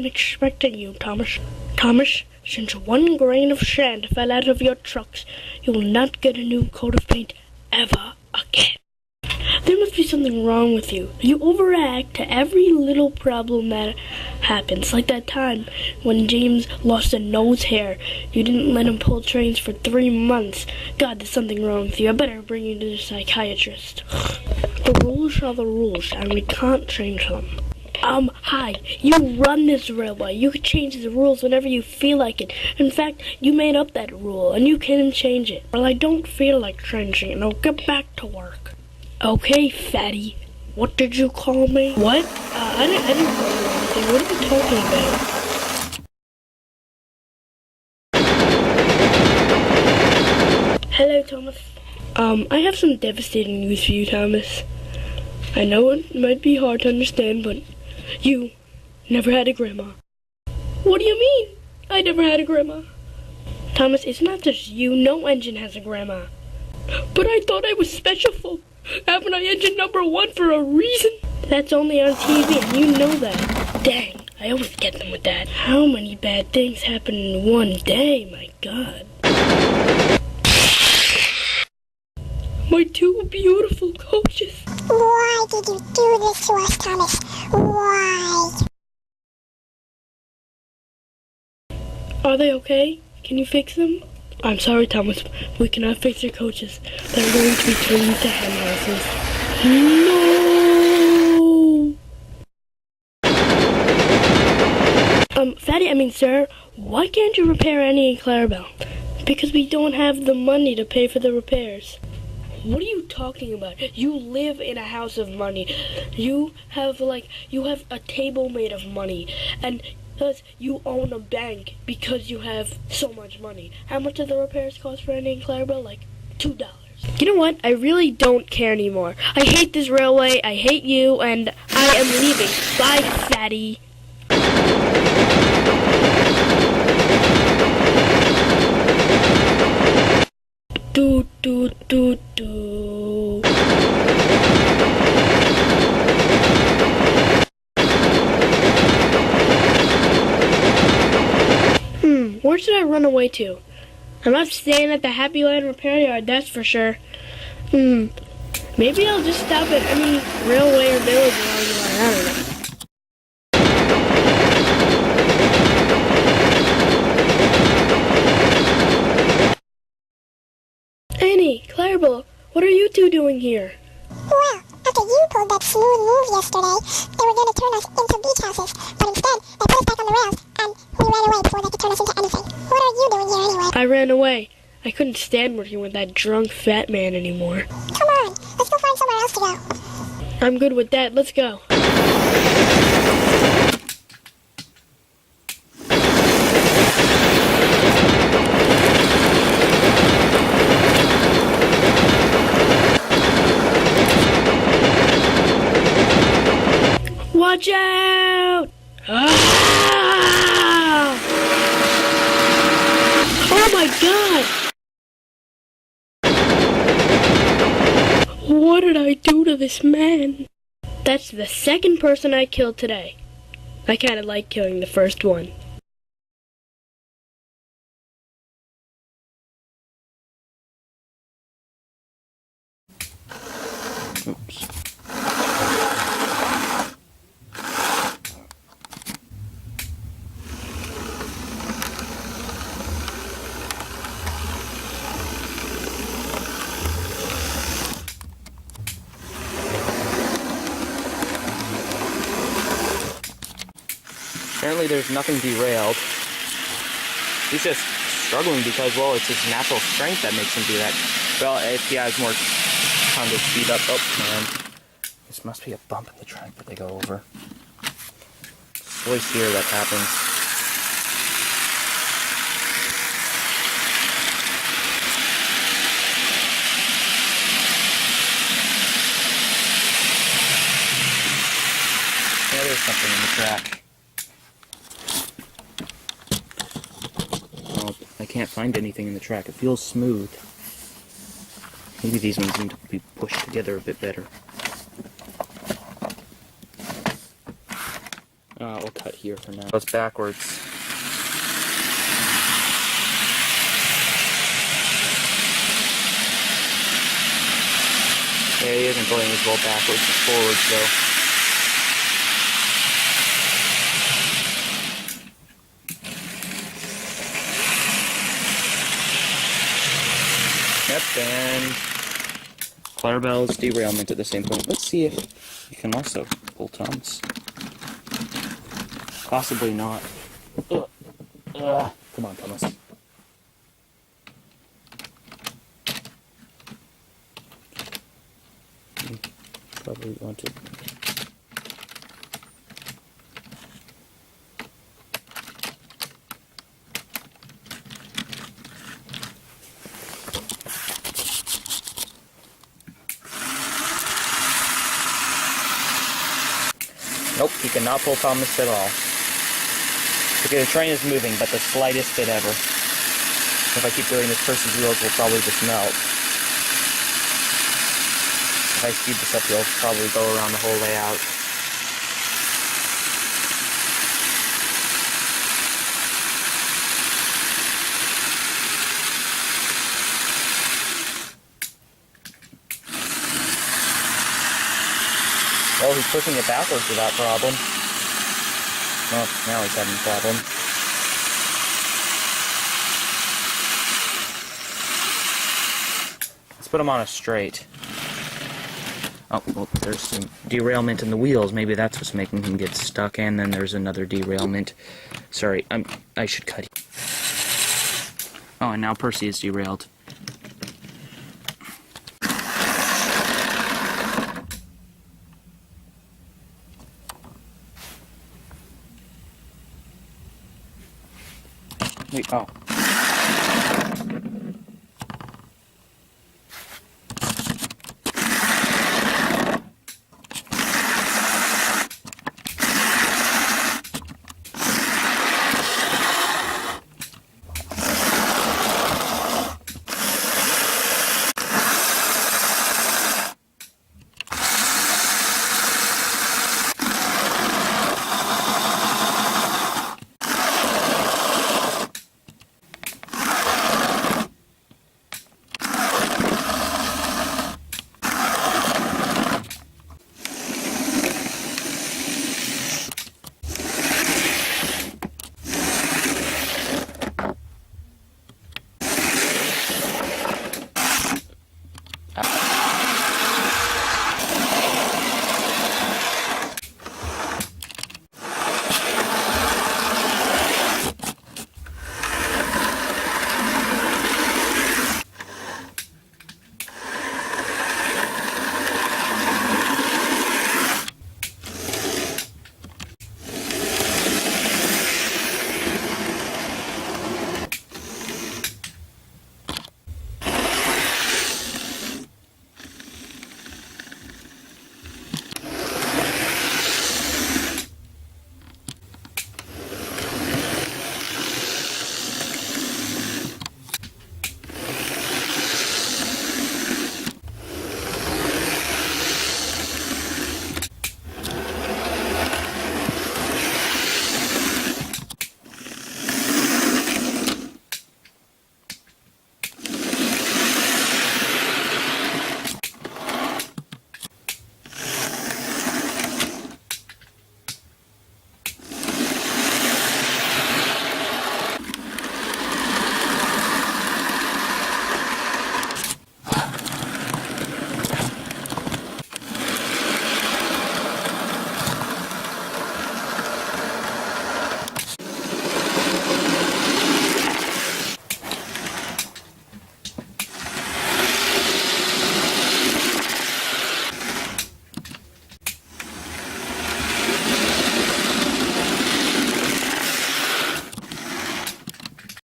been expecting you, Thomas. Thomas, since 1 grain of sand fell out of your trucks, you will not get a new coat of paint ever again. There must be something wrong with you. You overreact to every little problem that happens. Like that time when James lost a nose hair. You didn't let him pull trains for 3 months. God, there's something wrong with you. I better bring you to the psychiatrist. The rules are the rules, and we can't change them. Hi, you run this railway. You can change the rules whenever you feel like it. In fact, you made up that rule, and you can change it. Well, I don't feel like changing it. Now get back to work. Okay, fatty. What did you call me? What? I didn't call you anything. What are you talking about? Hello, Thomas. I have some devastating news for you, Thomas. I know it might be hard to understand, but you never had a grandma. What do you mean? I never had a grandma. Thomas, it's not just you. No engine has a grandma. But I thought I was special for having I engine number 1 for a reason. That's only on TV, and you know that. Dang, I always get them with that. How many bad things happen in one day, my God. My 2 beautiful coaches. Why did you do this to us, Thomas? Why? Are they okay? Can you fix them? I'm sorry, Thomas. We cannot fix your coaches. They're going to be turned into hen houses. No! Sir, why can't you repair Annie and Clarabelle? Because we don't have the money to pay for the repairs. What are you talking about? You live in a house of money. You have a table made of money. And thus, you own a bank because you have so much money. How much do the repairs cost for Annie and Clarabelle? Like $2. You know what? I really don't care anymore. I hate this railway, I hate you, and I am leaving. Bye, fatty. Do, do, do, do. Where should I run away to? I'm not staying at the Happy Land Repair Yard, that's for sure. Maybe I'll just stop at any railway or village along the line, I don't know. Annie, Clarabelle, what are you 2 doing here? Well, after you pulled that smooth move yesterday, they were going to turn us into beach houses. But instead, they put us back on the rails, and we ran away before they could turn us into anything. What are you doing here anyway? I ran away. I couldn't stand working with that drunk fat man anymore. Come on, let's go find somewhere else to go. I'm good with that. Let's go. Watch out! Ah! Oh my God! What did I do to this man? That's the 2nd person I killed today. I kinda like killing the first one. Oops. Apparently there's nothing derailed. He's just struggling because, well, it's his natural strength that makes him do that. Well, if he has more time to speed up... Oh, man. This must be a bump in the track that they go over. It's always here that happens. Yeah, there's something in the track. I can't find anything in the track. It feels smooth. Maybe these ones need to be pushed together a bit better. We'll cut here for now. Goes backwards. Yeah, he isn't going as well backwards as forwards, though. Yep, and Clarabelle's derailment at the same point. Let's see if you can also pull Thomas. Possibly not. Come on, Thomas. Probably want to. Nope, he cannot pull Thomas at all. Okay, the train is moving, but the slightest bit ever. If I keep doing this, Percy's wheels will probably just melt. If I speed this up, you'll probably go around the whole layout. Oh, he's pushing it backwards without problem. Oh, now he's having a problem. Let's put him on a straight. Oh, well, there's some derailment in the wheels. Maybe that's what's making him get stuck, and then there's another derailment. Sorry, I should cut. Oh, and now Percy is derailed. Wait, oh.